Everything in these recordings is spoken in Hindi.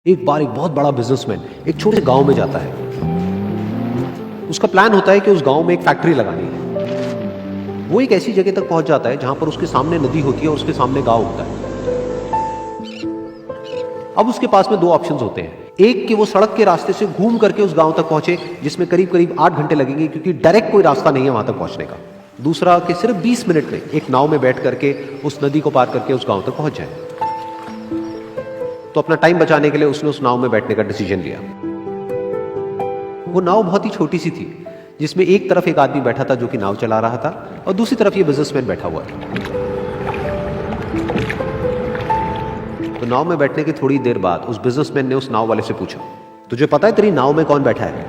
एक बार एक बहुत बड़ा बिजनेसमैन एक छोटे गांव में जाता है। उसका प्लान होता है कि उस गांव में एक फैक्ट्री लगानी है। वो एक ऐसी जगह तक पहुंच जाता है जहां पर उसके सामने नदी होती है और उसके सामने गांव होता है। अब उसके पास में दो ऑप्शंस होते हैं। एक कि वो सड़क के रास्ते से घूम करके उस गांव तक पहुंचे, जिसमें करीब करीब 8 घंटे लगेंगे, क्योंकि डायरेक्ट कोई रास्ता नहीं है वहां तक पहुंचने का। दूसरा कि सिर्फ 20 मिनट में एक नाव में बैठ करके उस नदी को पार करके उस गांव तक पहुंच जाए। तो अपना टाइम बचाने के लिए उसने उस नाव में बैठने का डिसीजन लिया। वो नाव बहुत ही छोटी सी थी, जिसमें एक तरफ एक आदमी बैठा था जो कि नाव चला रहा था और दूसरी तरफ ये बिजनेसमैन बैठा हुआ था। तो नाव में बैठने की थोड़ी देर बाद उस बिजनेसमैन ने उस नाव वाले से पूछा, तुझे पता है तेरी नाव में कौन बैठा है?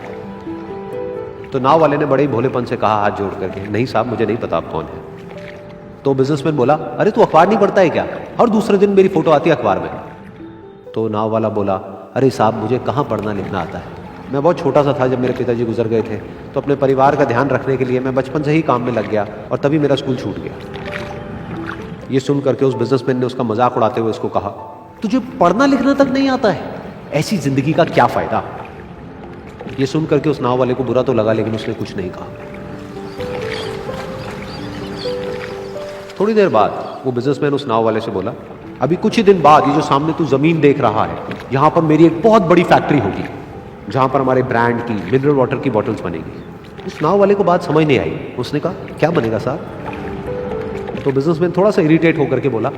तो नाव वाले ने बड़े ही भोलेपन से कहा हाथ जोड़ करके, नहीं साहब मुझे नहीं पता आप कौन है। तो बिजनेसमैन बोला, अरे तू अखबार नहीं पढ़ता है क्या? हर दूसरे दिन मेरी फोटो आती है अखबार में। तो नाव वाला बोला, अरे साहब मुझे कहाँ पढ़ना लिखना आता है, मैं बहुत छोटा सा था जब मेरे पिताजी गुजर गए थे, तो अपने परिवार का ध्यान रखने के लिए मैं बचपन से ही काम में लग गया और तभी मेरा स्कूल छूट गया। ये सुन करके उस बिजनेसमैन ने उसका मजाक उड़ाते हुए उसको कहा, तुझे पढ़ना लिखना तक नहीं आता है, ऐसी जिंदगी का क्या फायदा? ये सुन करके उस नाव वाले को बुरा तो लगा, लेकिन उसने कुछ नहीं कहा। थोड़ी देर बाद वो बिजनेसमैन उस नाव वाले से बोला, अभी कुछ ही दिन बाद ये जो सामने तू जमीन देख रहा है, यहां पर मेरी एक बहुत बड़ी फैक्ट्री होगी जहां पर हमारे ब्रांड की मिनरल वाटर की बॉटल्स बनेगी। उस नाव वाले को बात समझ नहीं आई। उसने कहा, क्या बनेगा साहब? तो बिजनेसमैन थोड़ा सा इरिटेट होकर के बोला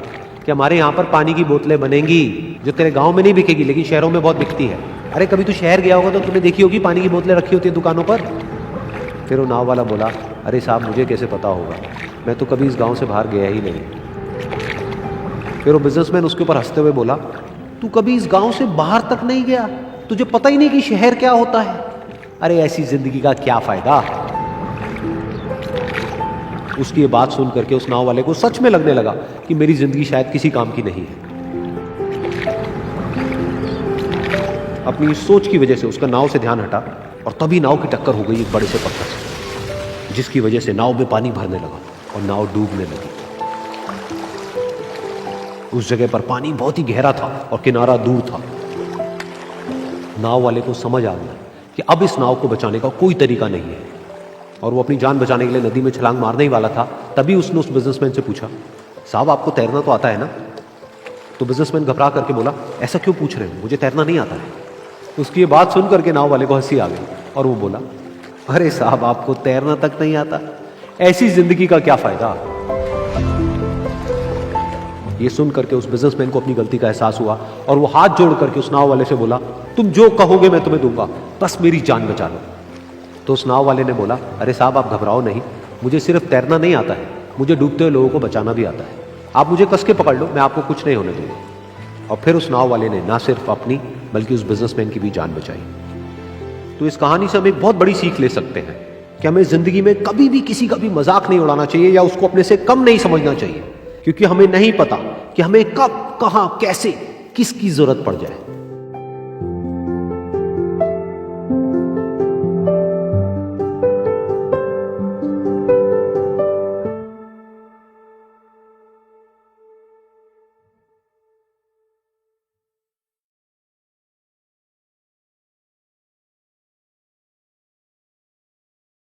कि हमारे यहाँ पर पानी की बोतलें बनेंगी जो तेरे गांव में नहीं बिकेगी, लेकिन शहरों में बहुत बिकती है। अरे कभी तू शहर गया होगा तो तूने देखी होगी पानी की बोतलें रखी होती है दुकानों पर। फिर वो नाव वाला बोला, अरे साहब मुझे कैसे पता होगा, मैं तो कभी इस गाँव से बाहर गया ही नहीं। फिर वो बिजनेसमैन उसके ऊपर हंसते हुए बोला, तू कभी इस गांव से बाहर तक नहीं गया, तुझे पता ही नहीं कि शहर क्या होता है? अरे ऐसी जिंदगी का क्या फायदा? उसकी ये बात सुन करके उस नाव वाले को सच में लगने लगा कि मेरी जिंदगी शायद किसी काम की नहीं है। अपनी सोच की वजह से उसका नाव से ध्यान हटा और तभी नाव की टक्कर हो गई एक बड़े से पत्थर से, जिसकी वजह से नाव में पानी भरने लगा और नाव डूबने लगी। उस जगह पर पानी बहुत ही गहरा था और किनारा दूर था। नाव वाले को समझ आ गया कि अब इस नाव को बचाने का कोई तरीका नहीं है और वो अपनी जान बचाने के लिए नदी में छलांग मारने ही वाला था। तभी उसने उस बिजनेसमैन से पूछा, साहब आपको तैरना तो आता है ना? तो बिजनेसमैन घबरा करके बोला, ऐसा क्यों पूछ रहे हो, मुझे तैरना नहीं आता है। उसकी ये बात सुन करके नाव वाले को हंसी आ गई और वो बोला, अरे साहब आपको तैरना तक नहीं आता, ऐसी जिंदगी का क्या फायदा? ये सुन करके उस बिजनेसमैन को अपनी गलती का एहसास हुआ और वो हाथ जोड़ करके उस नाव वाले से बोला, तुम जो कहोगे मैं तुम्हें दूंगा, बस मेरी जान बचा लो। तो उस नाव वाले ने बोला, अरे साहब आप घबराओ नहीं, मुझे सिर्फ तैरना नहीं आता है, मुझे डूबते हुए लोगों को बचाना भी आता है। आप मुझे कस के पकड़ लो, मैं आपको कुछ नहीं होने दूंगा। और फिर उस नाव वाले ने ना सिर्फ अपनी बल्कि उस बिजनेसमैन की भी जान बचाई। तो इस कहानी से हम एक बहुत बड़ी सीख ले सकते हैं कि हमें जिंदगी में कभी भी किसी का भी मजाक नहीं उड़ाना चाहिए या उसको अपने से कम नहीं समझना चाहिए, क्योंकि हमें नहीं पता कि हमें कब, कहां, कैसे, किसकी जरूरत पड़ जाए।